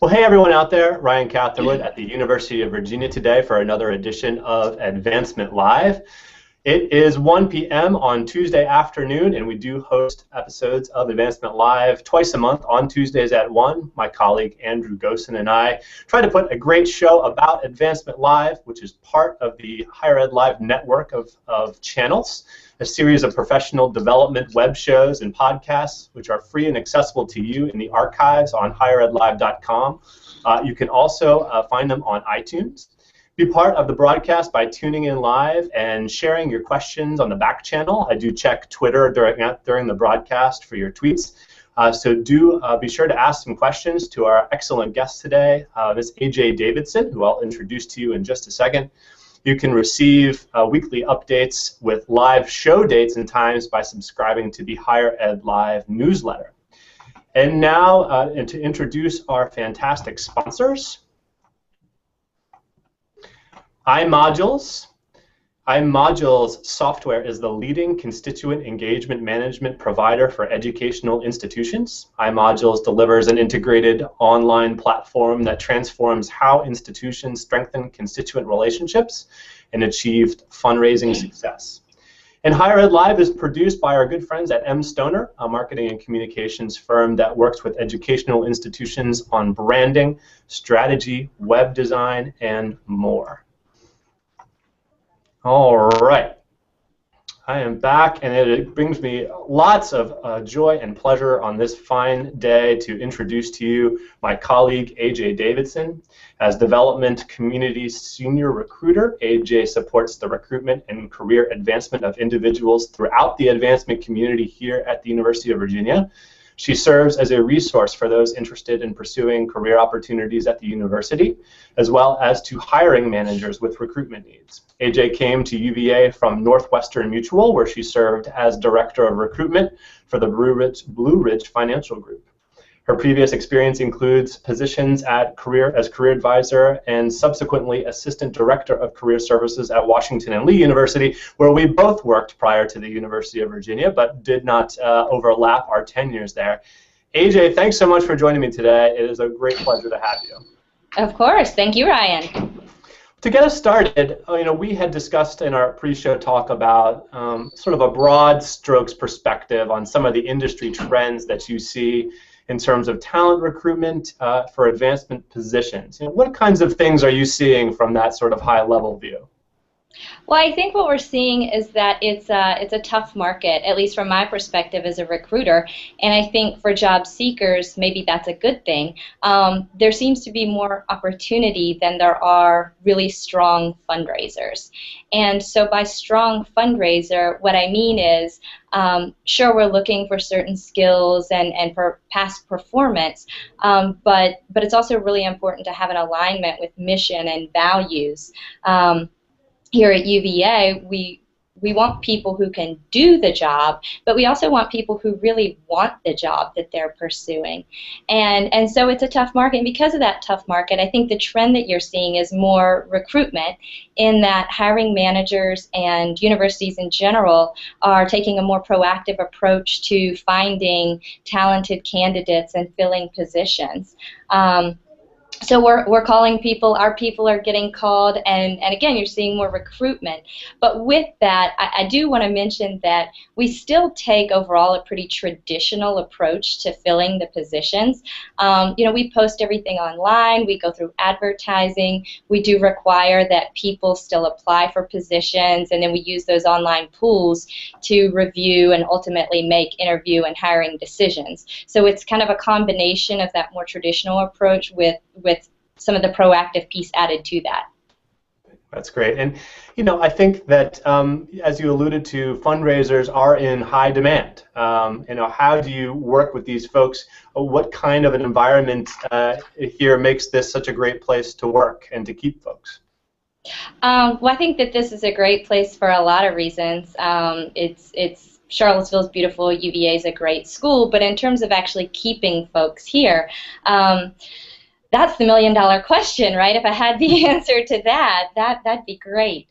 Well, hey everyone out there, Ryan Catherwood at the University of Virginia today for another edition of Advancement Live. It is 1 p.m. on Tuesday afternoon, and we do host episodes of Advancement Live twice a month on Tuesdays at 1. My colleague Andrew Gosen and I try to put a great show about Advancement Live, which is part of the HigherEdLive network of channels, a series of professional development web shows and podcasts, which are free and accessible to you in the archives on higheredlive.com. You can also find them on iTunes. Be part of the broadcast by tuning in live and sharing your questions on the back channel. I do check Twitter during the broadcast for your tweets. So do be sure to ask some questions to our excellent guest today, Ms. AJ Davidson, who I'll introduce to you in just a second. You can receive weekly updates with live show dates and times by subscribing to the HigherEdLive newsletter. And now, to introduce our fantastic sponsors, iModules. iModules software is the leading constituent engagement management provider for educational institutions. iModules delivers an integrated online platform that transforms how institutions strengthen constituent relationships and achieve fundraising success. And HigherEdLive is produced by our good friends at M. Stoner, a marketing and communications firm that works with educational institutions on branding, strategy, web design, and more. All right, I am back, and it brings me lots of joy and pleasure on this fine day to introduce to you my colleague AJ Davidson. As Development Community Senior Recruiter, AJ supports the recruitment and career advancement of individuals throughout the advancement community here at the University of Virginia. She serves as a resource for those interested in pursuing career opportunities at the university, as well as to hiring managers with recruitment needs. AJ came to UVA from Northwestern Mutual, where she served as Director of Recruitment for the Blue Ridge Financial Group. Her previous experience includes positions as career advisor and subsequently Assistant Director of Career Services at Washington and Lee University, where we both worked prior to the University of Virginia, but did not overlap our tenures there. AJ, thanks so much for joining me today. It is a great pleasure to have you. Of course. Thank you, Ryan. To get us started, we had discussed in our pre-show talk about sort of a broad strokes perspective on some of the industry trends that you see in terms of talent recruitment for advancement positions. What kinds of things are you seeing from that sort of high-level view? Well, I think what we're seeing is that it's a tough market, at least from my perspective as a recruiter, and I think for job seekers, maybe that's a good thing. There seems to be more opportunity than there are really strong fundraisers. And so by strong fundraiser, what I mean is, sure, we're looking for certain skills and for past performance, but it's also really important to have an alignment with mission and values. Here at UVA, we want people who can do the job, but we also want people who really want the job that they're pursuing. And so it's a tough market, and because of that tough market, I think the trend that you're seeing is more recruitment, in that hiring managers and universities in general are taking a more proactive approach to finding talented candidates and filling positions. So we're calling people, our people are getting called, and again, you're seeing more recruitment. But with that, I do want to mention that we still take overall a pretty traditional approach to filling the positions. We post everything online, we go through advertising, we do require that people still apply for positions, and then we use those online pools to review and ultimately make interview and hiring decisions. So it's kind of a combination of that more traditional approach with some of the proactive piece added to that. That's great. And, I think that, as you alluded to, fundraisers are in high demand. How do you work with these folks? What kind of an environment here makes this such a great place to work and to keep folks? Well, I think that this is a great place for a lot of reasons. Charlottesville's beautiful, UVA is a great school, but in terms of actually keeping folks here, that's the million-dollar question, right? If I had the answer to that, that'd be great.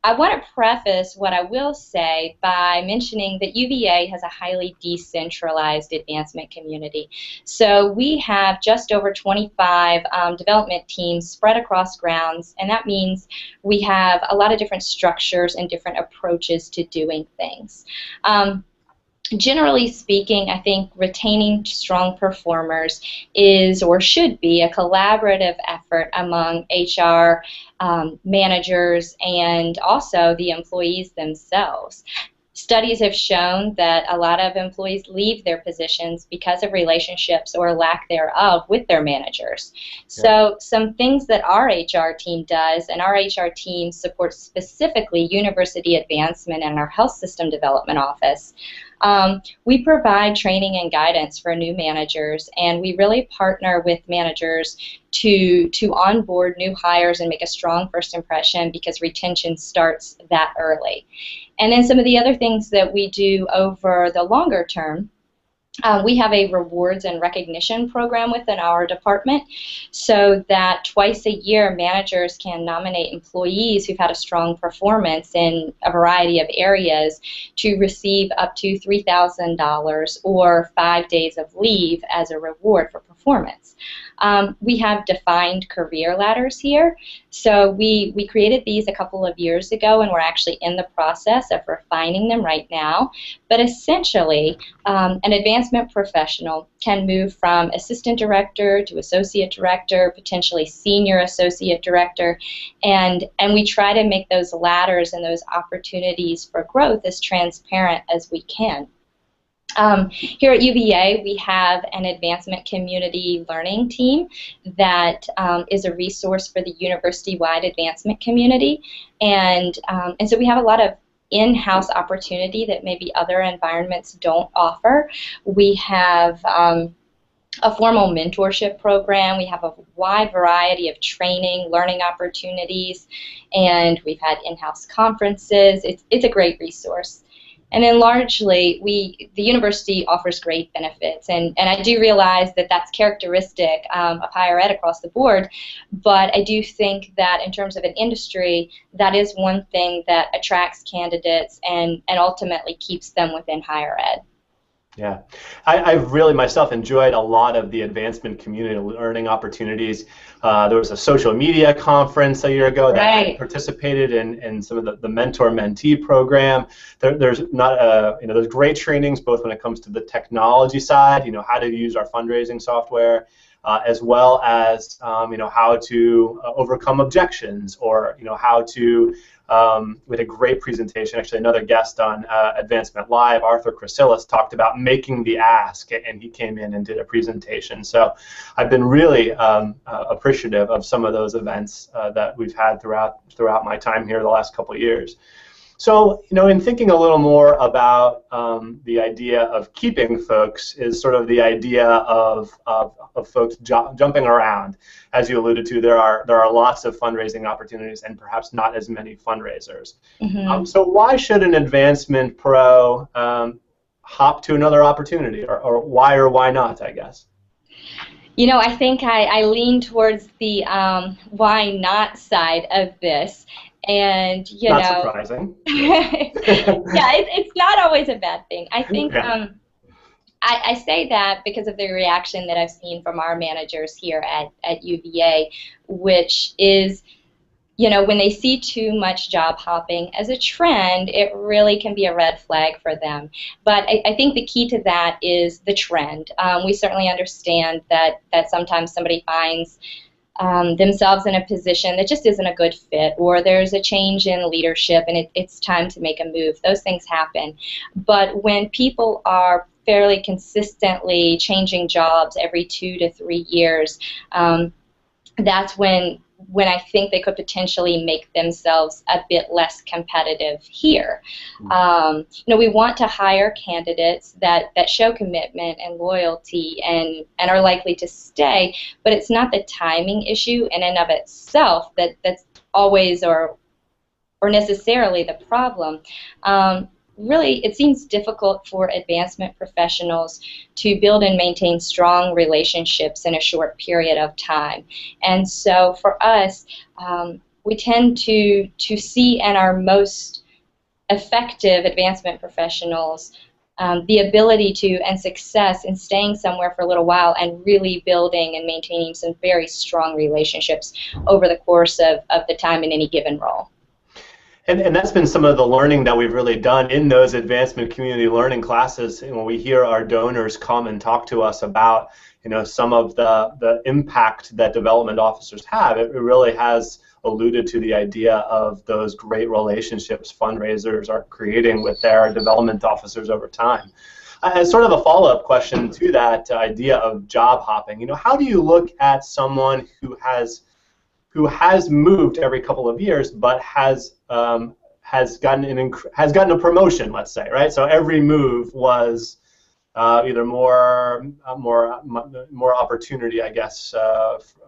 I want to preface what I will say by mentioning that UVA has a highly decentralized advancement community. So we have just over 25 development teams spread across grounds, and that means we have a lot of different structures and different approaches to doing things. Generally speaking, I think retaining strong performers is or should be a collaborative effort among HR managers and also the employees themselves. Studies have shown that a lot of employees leave their positions because of relationships or lack thereof with their managers. So some things that our HR team does, and our HR team supports specifically university advancement and our health system development office. We provide training and guidance for new managers, and we really partner with managers to onboard new hires and make a strong first impression, because retention starts that early. And then some of the other things that we do over the longer term, we have a rewards and recognition program within our department, so that twice a year managers can nominate employees who've had a strong performance in a variety of areas to receive up to $3,000 or 5 days of leave as a reward for performance. We have defined career ladders here. So we created these a couple of years ago, and we're actually in the process of refining them right now. But essentially, an advancement professional can move from assistant director to associate director, potentially senior associate director, and we try to make those ladders and those opportunities for growth as transparent as we can. Here at UVA, we have an advancement community learning team that is a resource for the university-wide advancement community, and so we have a lot of in-house opportunity that maybe other environments don't offer. We have a formal mentorship program. We have a wide variety of training, learning opportunities, and we've had in-house conferences. It's a great resource. And then largely, the university offers great benefits, and I do realize that that's characteristic of higher ed across the board, but I do think that in terms of an industry, that is one thing that attracts candidates and ultimately keeps them within higher ed. Yeah, I've really myself enjoyed a lot of the advancement community learning opportunities. There was a social media conference a year ago that I participated in some of the mentor-mentee program. There's there's great trainings both when it comes to the technology side, how to use our fundraising software, as well as how to overcome objections, or how to we had a great presentation. Actually, another guest on Advancement Live, Arthur Chrysilis, talked about making the ask, and he came in and did a presentation. So I've been really appreciative of some of those events that we've had throughout my time here the last couple of years. So, in thinking a little more about the idea of keeping folks, is sort of the idea of folks jumping around. As you alluded to, there are lots of fundraising opportunities and perhaps not as many fundraisers. Mm-hmm. So why should an advancement pro hop to another opportunity, or why not, I guess? I think I lean towards the why not side of this. And not surprising. Yeah, it's not always a bad thing. I think I say that because of the reaction that I've seen from our managers here at UVA, which is, when they see too much job hopping as a trend, it really can be a red flag for them. But I think the key to that is the trend. We certainly understand that sometimes somebody finds themselves in a position that just isn't a good fit, or there's a change in leadership and it's time to make a move. Those things happen. But when people are fairly consistently changing jobs every 2 to 3 years, that's when I think they could potentially make themselves a bit less competitive here. We want to hire candidates that show commitment and loyalty and are likely to stay, but it's not the timing issue in and of itself that's always or necessarily the problem. Really, it seems difficult for advancement professionals to build and maintain strong relationships in a short period of time. And so for us, we tend to see in our most effective advancement professionals the ability to and success in staying somewhere for a little while and really building and maintaining some very strong relationships over the course of the time in any given role. And that's been some of the learning that we've really done in those advancement community learning classes. And when we hear our donors come and talk to us about, some of the impact that development officers have, it really has alluded to the idea of those great relationships fundraisers are creating with their development officers over time. As sort of a follow-up question to that idea of job hopping, how do you look at someone who has moved every couple of years, but has gotten a promotion, let's say, right? So every move was either more opportunity, I guess,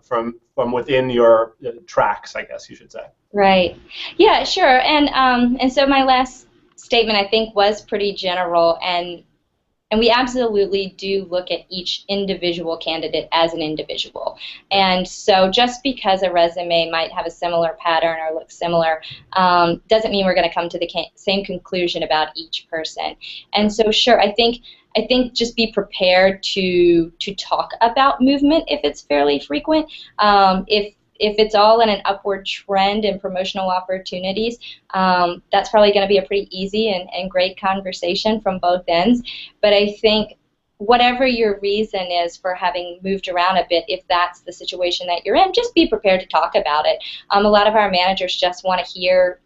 from within your tracks, I guess you should say. Right. Yeah, sure. And so my last statement, I think, was pretty general, and we absolutely do look at each individual candidate as an individual. And so just because a resume might have a similar pattern or look similar doesn't mean we're going to come to the same conclusion about each person. And so sure, I think just be prepared to talk about movement if it's fairly frequent. If it's all in an upward trend in promotional opportunities, that's probably going to be a pretty easy and great conversation from both ends. But I think whatever your reason is for having moved around a bit, if that's the situation that you're in, just be prepared to talk about it. A lot of our managers just want to hear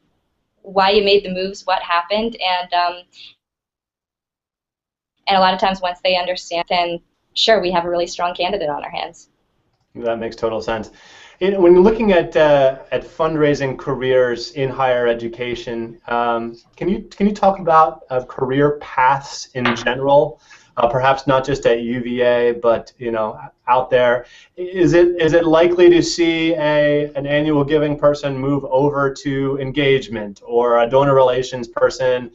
why you made the moves, what happened, and a lot of times once they understand, then sure, we have a really strong candidate on our hands. That makes total sense. When you're looking at fundraising careers in higher education, can you talk about career paths in general? Perhaps not just at UVA, but out there. Is it likely to see an annual giving person move over to engagement, or a donor relations person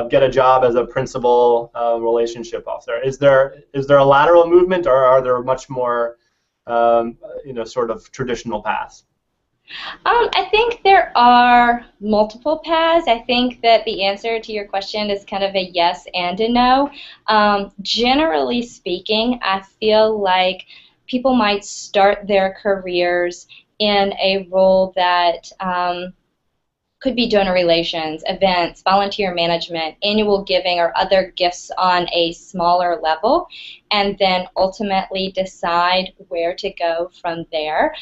get a job as a principal relationship officer? Is there a lateral movement, or are there much more sort of traditional paths? I think there are multiple paths. I think that the answer to your question is kind of a yes and a no. Generally speaking, I feel like people might start their careers in a role that could be donor relations, events, volunteer management, annual giving, or other gifts on a smaller level, and then ultimately decide where to go from there.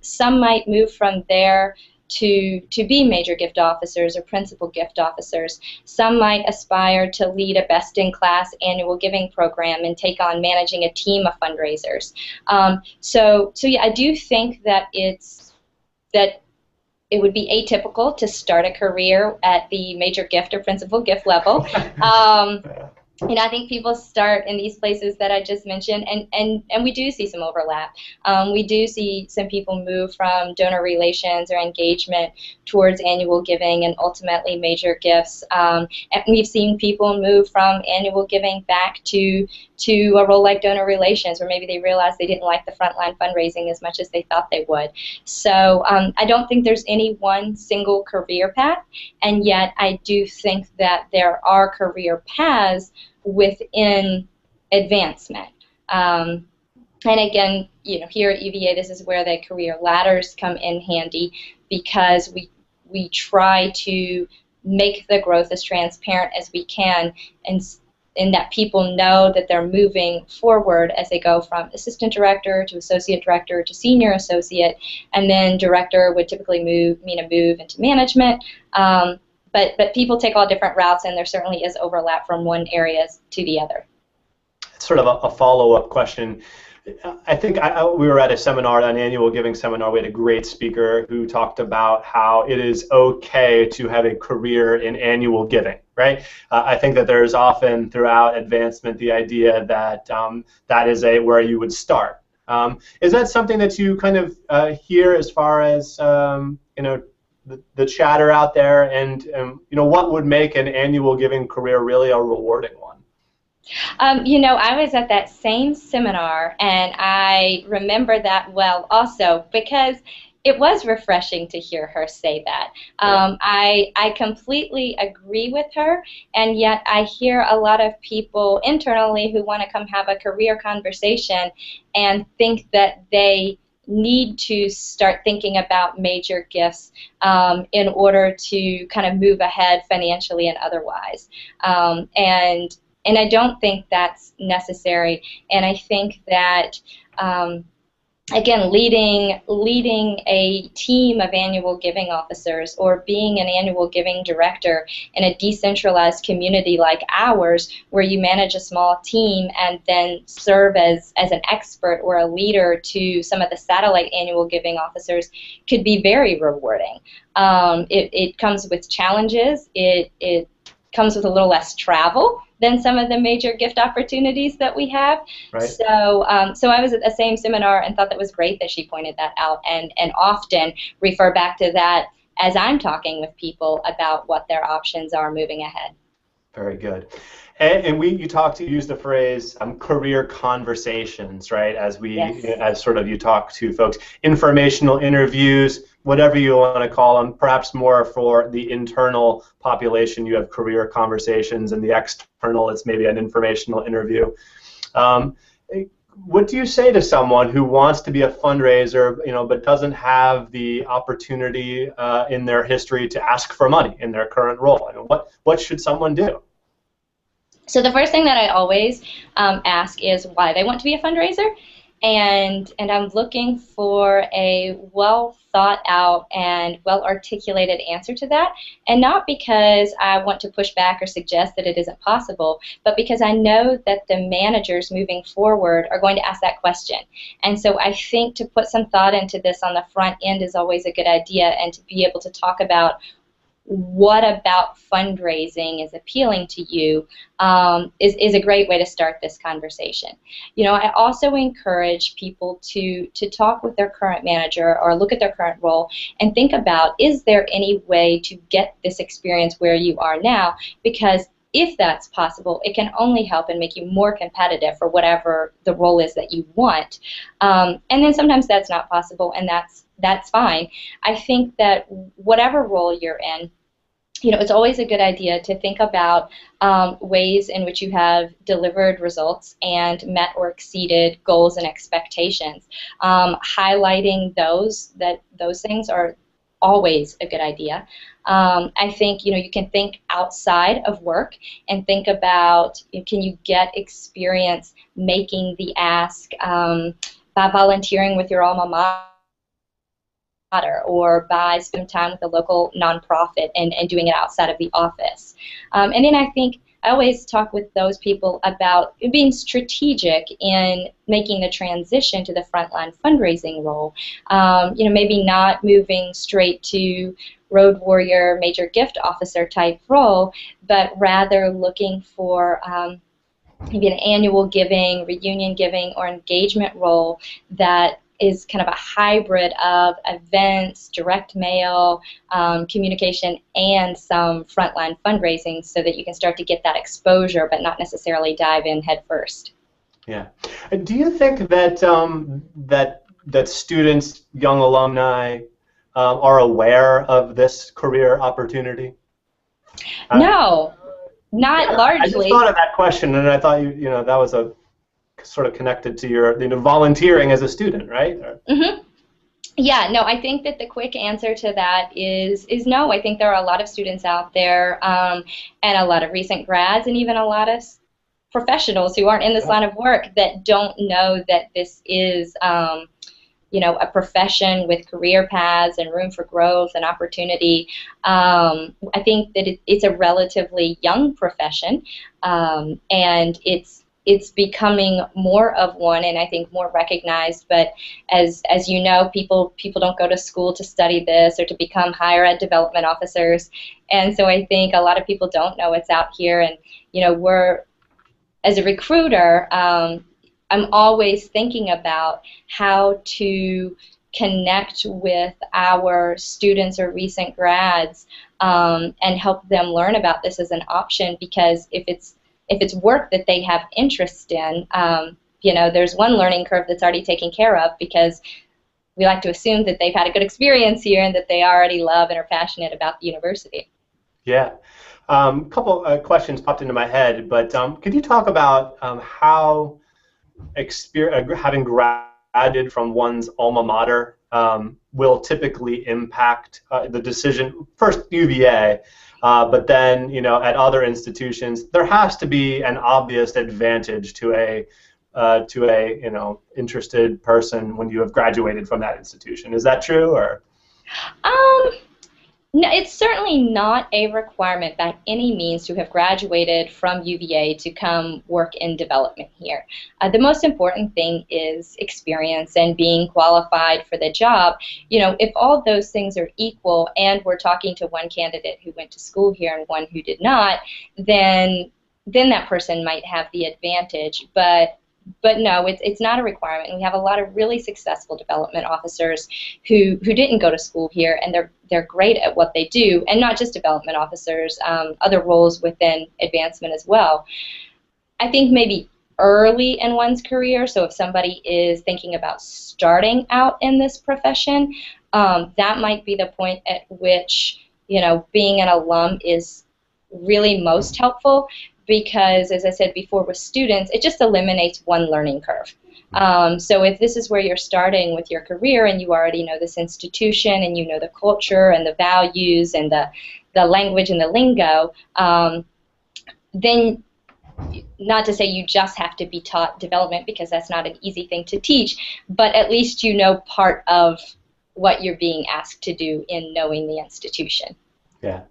Some might move from there to be major gift officers or principal gift officers. Some might aspire to lead a best-in-class annual giving program and take on managing a team of fundraisers. So yeah, I do think that it would be atypical to start a career at the major gift or principal gift level. I think people start in these places that I just mentioned, and we do see some overlap. We do see some people move from donor relations or engagement towards annual giving and ultimately major gifts. And we've seen people move from annual giving back to a role like donor relations, where maybe they realized they didn't like the frontline fundraising as much as they thought they would. So I don't think there's any one single career path, and yet I do think that there are career paths within advancement. And again, here at UVA, this is where the career ladders come in handy, because we try to make the growth as transparent as we can, and in that people know that they're moving forward as they go from assistant director to associate director to senior associate, and then director would typically mean a move into management. But people take all different routes, and there certainly is overlap from one area to the other. It's sort of a follow-up question. I think we were at a seminar, an annual giving seminar. We had a great speaker who talked about how it is okay to have a career in annual giving, right? I think that there's often throughout advancement the idea that that is where you would start. Is that something that you kind of hear as far as the chatter out there, and what would make an annual giving career really a rewarding one? I was at that same seminar, and I remember that well also, because it was refreshing to hear her say that. I completely agree with her, and yet I hear a lot of people internally who want to come have a career conversation and think that they need to start thinking about major gifts in order to kind of move ahead financially and otherwise. And I don't think that's necessary. And I think that again, leading a team of annual giving officers or being an annual giving director in a decentralized community like ours, where you manage a small team and then serve as an expert or a leader to some of the satellite annual giving officers, could be very rewarding. It comes with challenges. It comes with a little less travel than some of the major gift opportunities that we have. Right. So I was at the same seminar and thought that was great that she pointed that out, and often refer back to that as I'm talking with people about what their options are moving ahead. Very good. And you use the phrase career conversations, right? As you talk to folks, informational interviews, whatever you want to call them. Perhaps more for the internal population, you have career conversations, and the external, it's maybe an informational interview. What do you say to someone who wants to be a fundraiser, but doesn't have the opportunity in their history to ask for money in their current role? What should someone do? So the first thing that I always ask is why they want to be a fundraiser, and I'm looking for a well thought out and well articulated answer to that, and not because I want to push back or suggest that it isn't possible, but because I know that the managers moving forward are going to ask that question. And so I think to put some thought into this on the front end is always a good idea, and to be able to talk about what about fundraising is appealing to you is a great way to start this conversation. I also encourage people to talk with their current manager or look at their current role and think about, is there any way to get this experience where you are now? Because if that's possible, it can only help and make you more competitive for whatever the role is that you want. And then sometimes that's not possible, and that's fine. I think that whatever role you're in, it's always a good idea to think about ways in which you have delivered results and met or exceeded goals and expectations. Highlighting those things are always a good idea. I think you can think outside of work and think about, can you get experience making the ask by volunteering with your alma mater, or by spending time with a local nonprofit and doing it outside of the office. And then I think I always talk with those people about being strategic in making the transition to the frontline fundraising role. Maybe not moving straight to road warrior, major gift officer type role, but rather looking for maybe an annual giving, reunion giving, or engagement role that is kind of a hybrid of events, direct mail, communication, and some frontline fundraising, so that you can start to get that exposure but not necessarily dive in head first. Yeah. Do you think that that students, young alumni, are aware of this career opportunity? No, not largely. I just thought of that question, and I thought that was a sort of connected to your volunteering as a student, right? Mm-hmm. Yeah, no, I think that the quick answer to that is no. I think there are a lot of students out there, and a lot of recent grads, and even a lot of professionals who aren't in this line of work that don't know that this is a profession with career paths and room for growth and opportunity. I think that it's a relatively young profession, and it's becoming more of one, and I think more recognized. But as you know, people don't go to school to study this or to become higher ed development officers, and so I think a lot of people don't know it's out here. And we're, as a recruiter, I'm always thinking about how to connect with our students or recent grads and help them learn about this as an option, because if it's work that they have interest in, there's one learning curve that's already taken care of, because we like to assume that they've had a good experience here and that they already love and are passionate about the university. Yeah. A couple questions popped into my head, but could you talk about how having graduated from one's alma mater will typically impact the decision? First, UVA, but then, at other institutions, there has to be an obvious advantage to a interested person when you have graduated from that institution. Is that true, or? No, it's certainly not a requirement by any means to have graduated from UVA to come work in development here. The most important thing is experience and being qualified for the job. If all those things are equal and we're talking to one candidate who went to school here and one who did not, then that person might have the advantage. But no, it's not a requirement. And we have a lot of really successful development officers who didn't go to school here, and they're great at what they do, and not just development officers, other roles within advancement as well. I think maybe early in one's career, so if somebody is thinking about starting out in this profession, that might be the point at which, being an alum is really most helpful. Because, as I said before, with students, it just eliminates one learning curve. So if this is where you're starting with your career and you already know this institution and you know the culture and the values and the language and the lingo, then not to say you just have to be taught development, because that's not an easy thing to teach, but at least you know part of what you're being asked to do in knowing the institution. Yeah.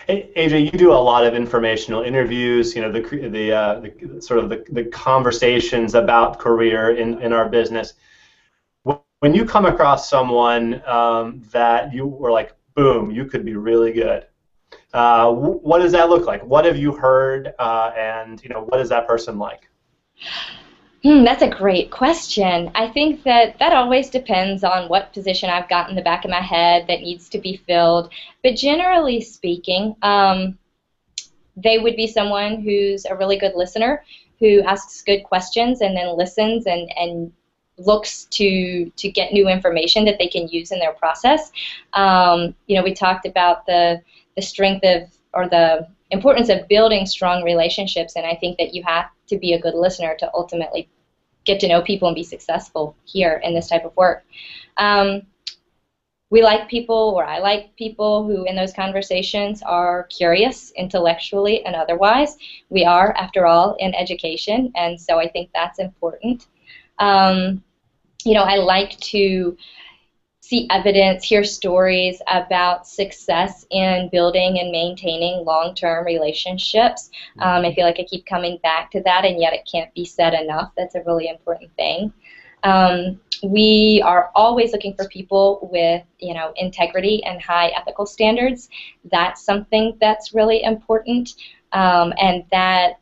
AJ, you do a lot of informational interviews, the sort of the conversations about career in our business. When you come across someone that you were like, boom, you could be really good, what does that look like? What have you heard, and what is that person like? That's a great question. I think that always depends on what position I've got in the back of my head that needs to be filled. But generally speaking, they would be someone who's a really good listener, who asks good questions and then listens and looks to get new information that they can use in their process. We talked about the strength of, or the importance of building strong relationships, and I think that you have to be a good listener to ultimately get to know people and be successful here in this type of work. We like people, or I like people who in those conversations are curious intellectually and otherwise. We are, after all, in education, and so I think that's important. I like to see evidence, hear stories about success in building and maintaining long-term relationships. I feel like I keep coming back to that, and yet it can't be said enough. That's a really important thing. We are always looking for people with, integrity and high ethical standards. That's something that's really important, and that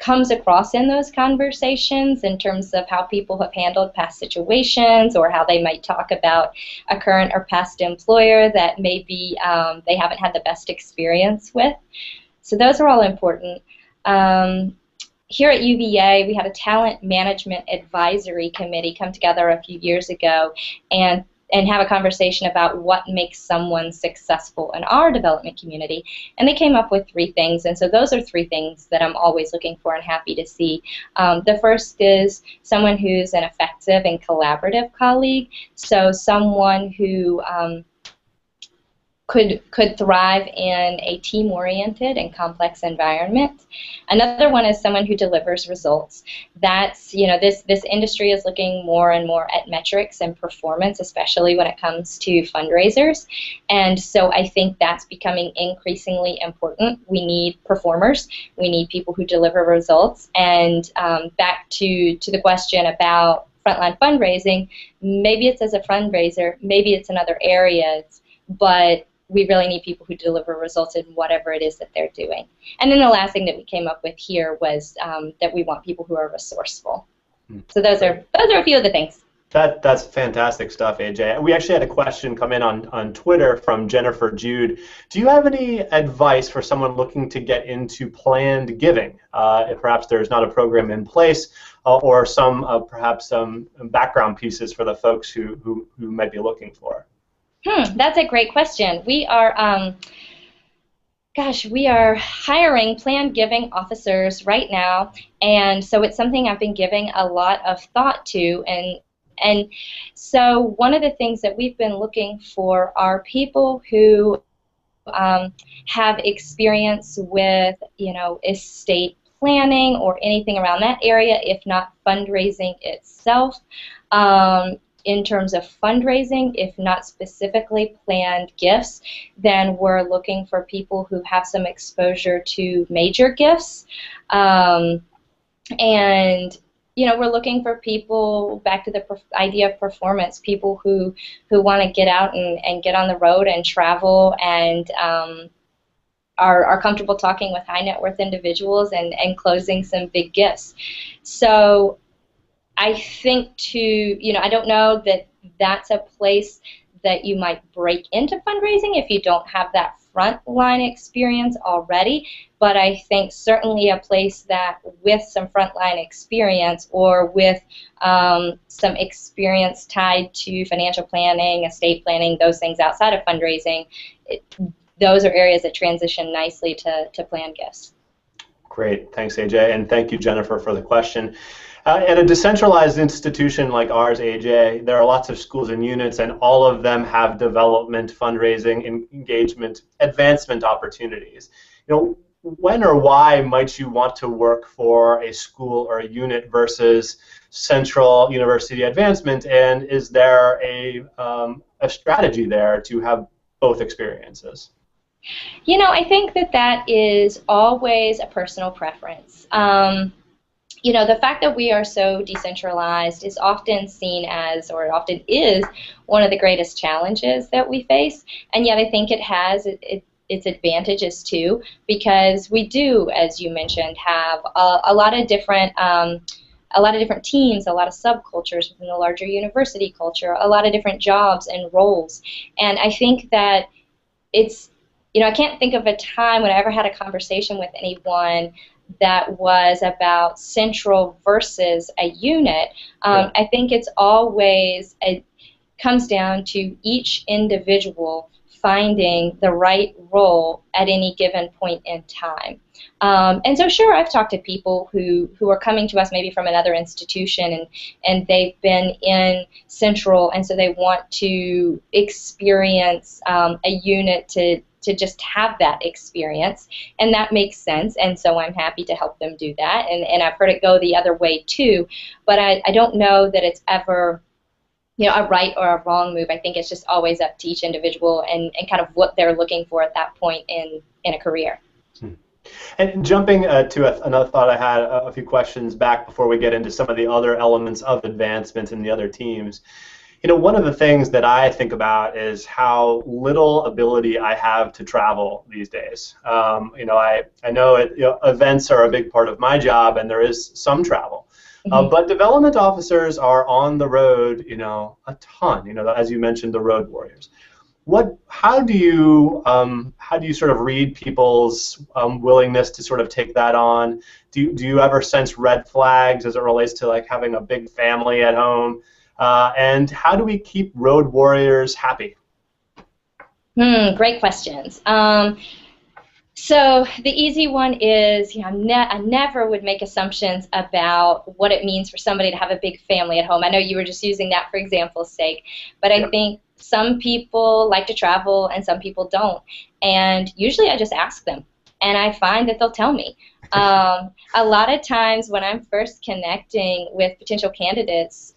comes across in those conversations in terms of how people have handled past situations, or how they might talk about a current or past employer that maybe they haven't had the best experience with. So those are all important. Here at UVA, we had a talent management advisory committee come together a few years ago and have a conversation about what makes someone successful in our development community. And they came up with 3 things, and so those are 3 things that I'm always looking for and happy to see. The first is someone who's an effective and collaborative colleague, so someone who could thrive in a team-oriented and complex environment. Another one is someone who delivers results. That's, this industry is looking more and more at metrics and performance, especially when it comes to fundraisers. And so I think that's becoming increasingly important. We need performers. We need people who deliver results. And back to the question about frontline fundraising, maybe it's as a fundraiser, maybe it's in other areas, but we really need people who deliver results in whatever it is that they're doing. And then the last thing that we came up with here was that we want people who are resourceful. So those are a few of the things. That's fantastic stuff, AJ. We actually had a question come in on Twitter from Jennifer Jude. Do you have any advice for someone looking to get into planned giving? If perhaps there's not a program in place, or some perhaps some background pieces for the folks who might be looking for? That's a great question. We are, we are hiring planned giving officers right now, and so it's something I've been giving a lot of thought to, and so one of the things that we've been looking for are people who have experience with, estate planning or anything around that area, if not fundraising itself. In terms of fundraising, if not specifically planned gifts, then we're looking for people who have some exposure to major gifts. And we're looking for people, back to the idea of performance, people who want to get out and get on the road and travel and are comfortable talking with high net worth individuals and closing some big gifts. So I think I don't know that that's a place that you might break into fundraising if you don't have that frontline experience already, but I think certainly a place that with some frontline experience or with some experience tied to financial planning, estate planning, those things outside of fundraising, those are areas that transition nicely to planned gifts. Great, thanks AJ, and thank you Jennifer for the question. At a decentralized institution like ours, AJ, there are lots of schools and units, and all of them have development, fundraising, engagement, advancement opportunities. When or why might you want to work for a school or a unit versus central university advancement, and is there a strategy there to have both experiences? I think that is always a personal preference. The fact that we are so decentralized is often seen as, or often is, one of the greatest challenges that we face, and yet I think it has its advantages too, because we do, as you mentioned, have a lot of different teams, a lot of subcultures within the larger university culture, a lot of different jobs and roles, and I think that it's, I can't think of a time when I ever had a conversation with anyone that was about central versus a unit. Yeah. I think it's always, it comes down to each individual finding the right role at any given point in time. And so sure, I've talked to people who are coming to us maybe from another institution and they've been in central, and so they want to experience a unit to just have that experience, and that makes sense, and so I'm happy to help them do that, and I've heard it go the other way too, but I don't know that it's ever a right or a wrong move. I think it's just always up to each individual and kind of what they're looking for at that point in a career. And jumping to another thought I had a few questions back before we get into some of the other elements of advancement in the other teams. One of the things that I think about is how little ability I have to travel these days. I know events are a big part of my job, and there is some travel. But development officers are on the road, a ton. As you mentioned, the road warriors. How do you sort of read people's willingness to sort of take that on? Do you ever sense red flags as it relates to like having a big family at home? And how do we keep road warriors happy? Great questions. So the easy one is, I never would make assumptions about what it means for somebody to have a big family at home. I know you were just using that for example's sake, but I think some people like to travel and some people don't. And usually I just ask them, and I find that they'll tell me. A lot of times when I'm first connecting with potential candidates,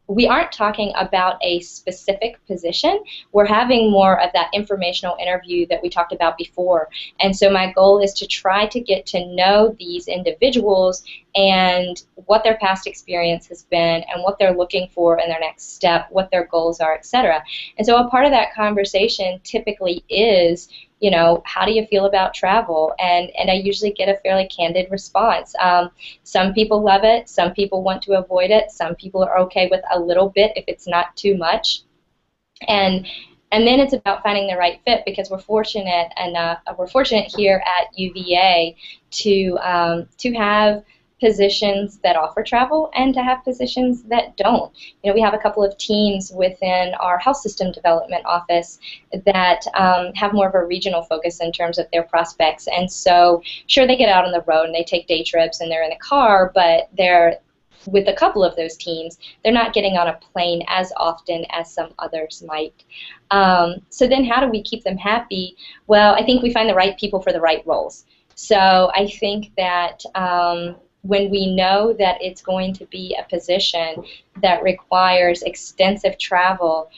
we aren't talking about a specific position. We're having more of that informational interview that we talked about before. And so my goal is to try to get to know these individuals and what their past experience has been and what they're looking for in their next step, what their goals are, etc. And so a part of that conversation typically is, how do you feel about travel? And I usually get a fairly candid response. Some people love it. Some people want to avoid it. Some people are okay with a little bit if it's not too much. And then it's about finding the right fit, because we're fortunate here at UVA to have positions that offer travel and to have positions that don't. We have a couple of teams within our health system development office that have more of a regional focus in terms of their prospects. And so, sure, they get out on the road and they take day trips and they're in a car, but with a couple of those teams, they're not getting on a plane as often as some others might. So then how do we keep them happy? Well, I think we find the right people for the right roles. So I think that when we know that it's going to be a position that requires extensive travel,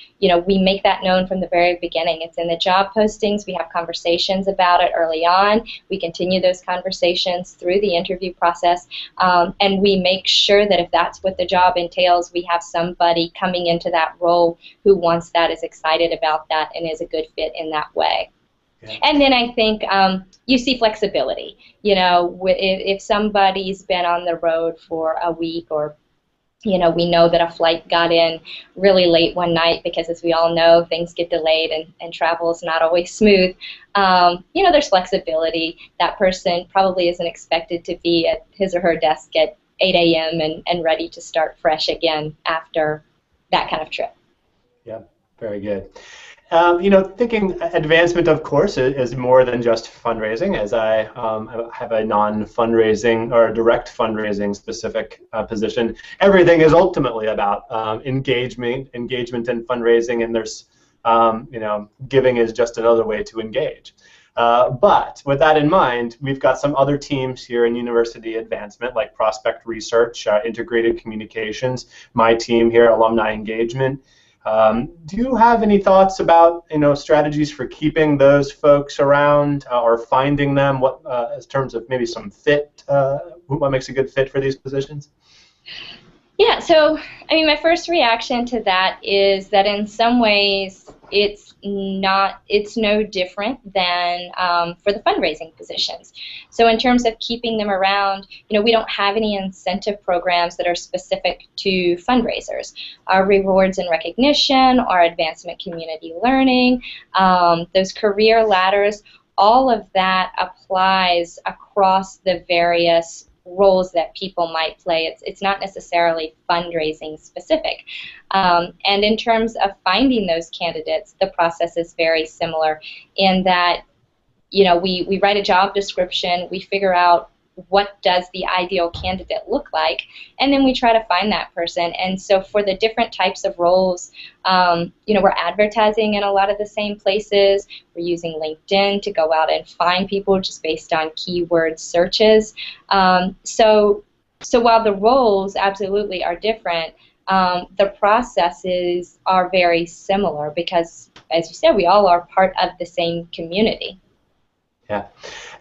we make that known from the very beginning. It's in the job postings. We have conversations about it early on. We continue those conversations through the interview process, and we make sure that if that's what the job entails, we have somebody coming into that role who wants that, is excited about that, and is a good fit in that way. And then I think you see flexibility. If somebody's been on the road for a week, or we know that a flight got in really late one night, because as we all know, things get delayed and travel is not always smooth. There's flexibility. That person probably isn't expected to be at his or her desk at 8 a.m. and ready to start fresh again after that kind of trip. Yeah, very good. Thinking advancement, of course, is more than just fundraising, as I have a non-fundraising or direct fundraising specific position. Everything is ultimately about engagement and fundraising, and there's, giving is just another way to engage. But with that in mind, we've got some other teams here in University Advancement, like prospect research, integrated communications, my team here, alumni engagement. Do you have any thoughts about strategies for keeping those folks around or finding them? What in terms of maybe some fit? What makes a good fit for these positions? Yeah. So my first reaction to that is that in some ways it's no different than for the fundraising positions. So in terms of keeping them around, we don't have any incentive programs that are specific to fundraisers. Our rewards and recognition, our advancement community learning, those career ladders, all of that applies across the various roles that people might play. It's not necessarily fundraising specific. And in terms of finding those candidates, the process is very similar in that, we write a job description, we figure out what does the ideal candidate look like, and then we try to find that person. And so for the different types of roles, we're advertising in a lot of the same places. We're using LinkedIn to go out and find people just based on keyword searches. So while the roles absolutely are different, the processes are very similar because, as you said, we all are part of the same community. Yeah,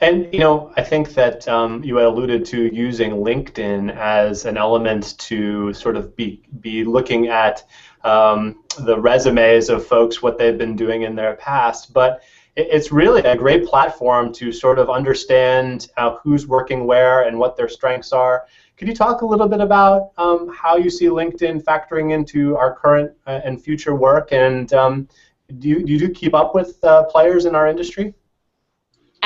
and I think that you had alluded to using LinkedIn as an element to sort of be looking at the resumes of folks, what they've been doing in their past, but it's really a great platform to sort of understand who's working where and what their strengths are. Could you talk a little bit about how you see LinkedIn factoring into our current and future work, and do you keep up with players in our industry?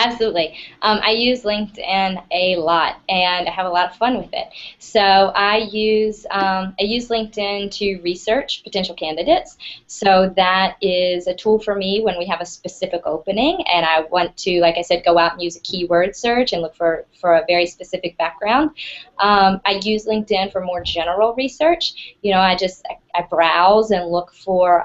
Absolutely. I use LinkedIn a lot, and I have a lot of fun with it. So I use LinkedIn to research potential candidates. So that is a tool for me when we have a specific opening, and I want to, like I said, go out and use a keyword search and look for a very specific background. I use LinkedIn for more general research. I browse and look for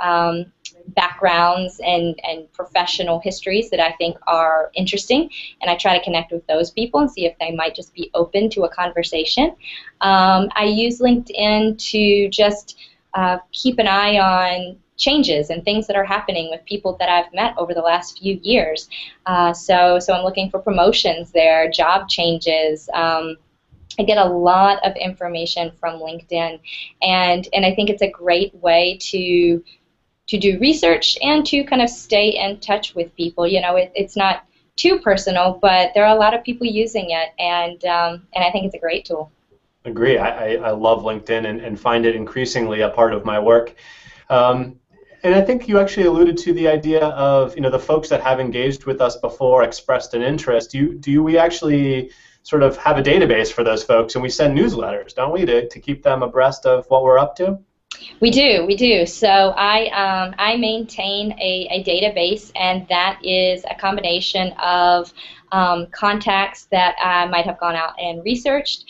backgrounds and professional histories that I think are interesting, and I try to connect with those people and see if they might just be open to a conversation. I use LinkedIn to just keep an eye on changes and things that are happening with people that I've met over the last few years. So I'm looking for promotions there, job changes. I get a lot of information from LinkedIn, and I think it's a great way to do research and to kind of stay in touch with people. You know, it's not too personal, but there are a lot of people using it, and I think it's a great tool. Agree. I love LinkedIn and find it increasingly a part of my work. And I think you actually alluded to the idea of, the folks that have engaged with us before, expressed an interest. Do we actually sort of have a database for those folks, and we send newsletters, don't we, to keep them abreast of what we're up to? We do. So I maintain a database, and that is a combination of contacts that I might have gone out and researched,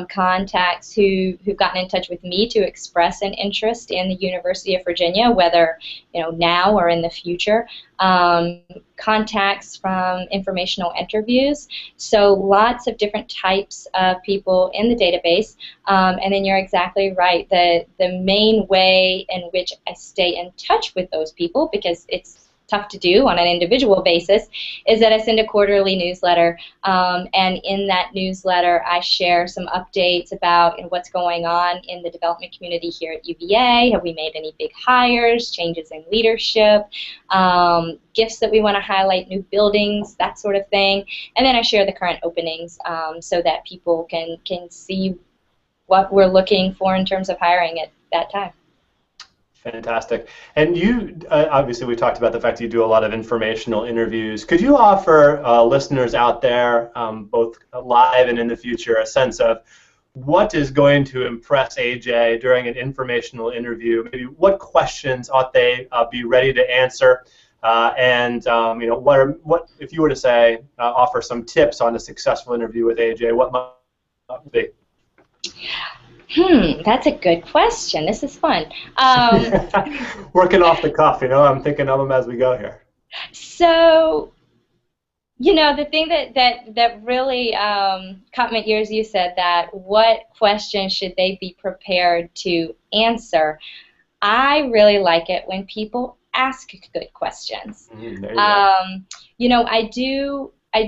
contacts who've gotten in touch with me to express an interest in the University of Virginia, whether now or in the future, contacts from informational interviews. So lots of different types of people in the database. And then you're exactly right. The main way in which I stay in touch with those people, because it's tough to do on an individual basis, is that I send a quarterly newsletter, and in that newsletter I share some updates about what's going on in the development community here at UVA. Have we made any big hires, changes in leadership, gifts that we want to highlight, new buildings, that sort of thing. And then I share the current openings so that people can see what we're looking for in terms of hiring at that time. Fantastic. And you, obviously we talked about the fact that you do a lot of informational interviews. Could you offer listeners out there, both live and in the future, a sense of what is going to impress AJ during an informational interview? Maybe what questions ought they be ready to answer? And what if you were to say, offer some tips on a successful interview with AJ, what might be? That's a good question. This is fun. Working off the cuff, I'm thinking of them as we go here. So, the thing that really caught my ears, you said that what questions should they be prepared to answer? I really like it when people ask good questions. There you go. I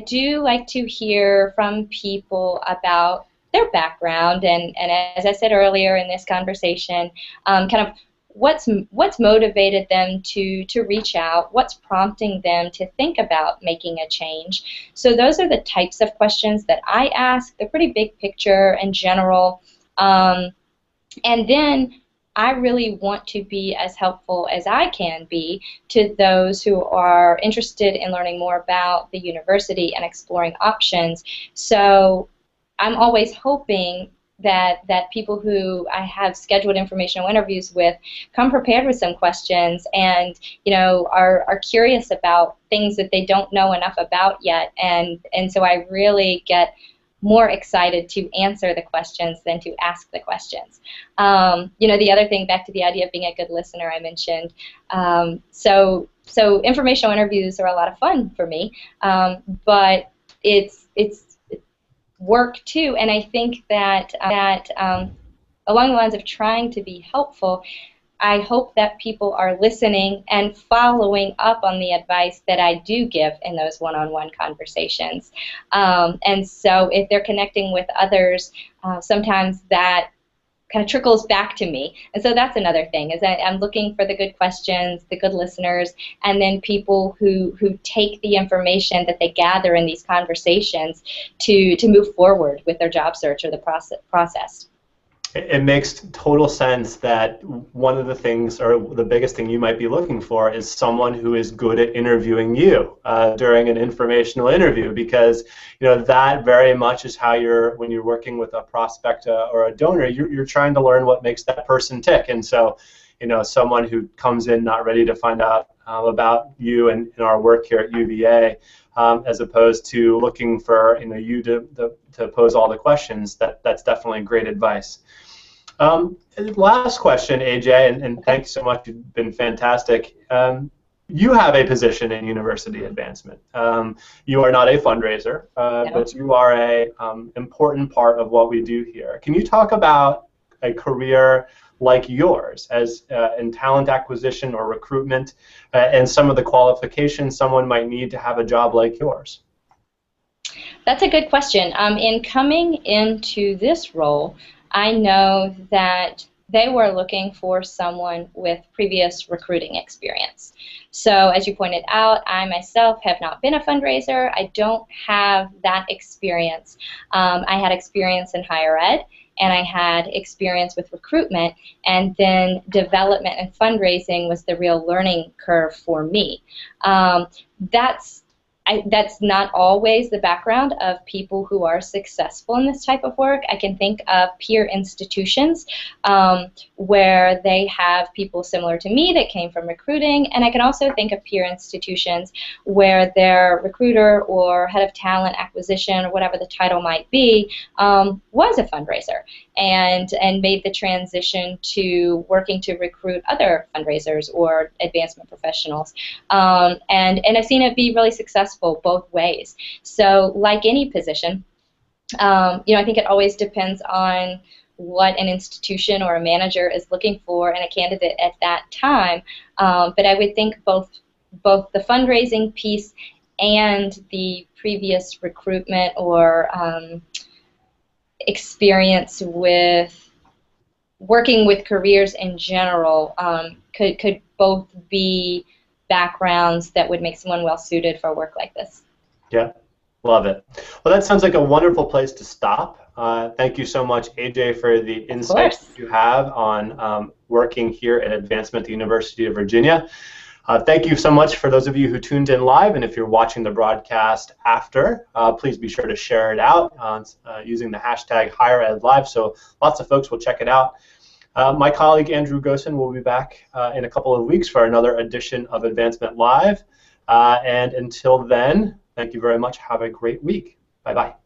do like to hear from people about their background, and as I said earlier in this conversation, kind of what's motivated them to reach out, what's prompting them to think about making a change. So those are the types of questions that I ask. They're pretty big picture and general, and then I really want to be as helpful as I can be to those who are interested in learning more about the university and exploring options. So I'm always hoping that people who I have scheduled informational interviews with come prepared with some questions and are curious about things that they don't know enough about yet, and so I really get more excited to answer the questions than to ask the questions. The other thing, back to the idea of being a good listener, I mentioned. So informational interviews are a lot of fun for me, but it's work too, and I think that along the lines of trying to be helpful, I hope that people are listening and following up on the advice that I do give in those one-on-one conversations. And so if they're connecting with others, sometimes that kind of trickles back to me. And so that's another thing, is that I'm looking for the good questions, the good listeners, and then people who take the information that they gather in these conversations to move forward with their job search or the process. It makes total sense that one of the things, or the biggest thing you might be looking for, is someone who is good at interviewing you during an informational interview, because that very much is how when you're working with a prospect or a donor, you're trying to learn what makes that person tick. And so someone who comes in not ready to find out about you and our work here at UVA, as opposed to looking for you to pose all the questions, that's definitely great advice. Last question, AJ, and thanks so much. You've been fantastic. You have a position in university advancement. You are not a fundraiser, but you are a important part of what we do here. Can you talk about a career like yours as in talent acquisition or recruitment, and some of the qualifications someone might need to have a job like yours? That's a good question. In coming into this role, I know that they were looking for someone with previous recruiting experience. So as you pointed out, I myself have not been a fundraiser. I don't have that experience. I had experience in higher ed, and I had experience with recruitment, and then development and fundraising was the real learning curve for me. That's not always the background of people who are successful in this type of work. I can think of peer institutions where they have people similar to me that came from recruiting, and I can also think of peer institutions where their recruiter or head of talent acquisition or whatever the title might be was a fundraiser and made the transition to working to recruit other fundraisers or advancement professionals. And I've seen it be really successful both ways. So like any position, I think it always depends on what an institution or a manager is looking for in a candidate at that time. But I would think both the fundraising piece and the previous recruitment or experience with working with careers in general could both be backgrounds that would make someone well suited for work like this. Yeah, love it. Well, that sounds like a wonderful place to stop. Thank you so much, AJ, for the insights you have on working here at Advancement at the University of Virginia. Thank you so much for those of you who tuned in live, and if you're watching the broadcast after, please be sure to share it out using the hashtag HigherEdLive, so lots of folks will check it out. My colleague Andrew Gosen will be back in a couple of weeks for another edition of Advancement Live. And until then, thank you very much. Have a great week. Bye-bye.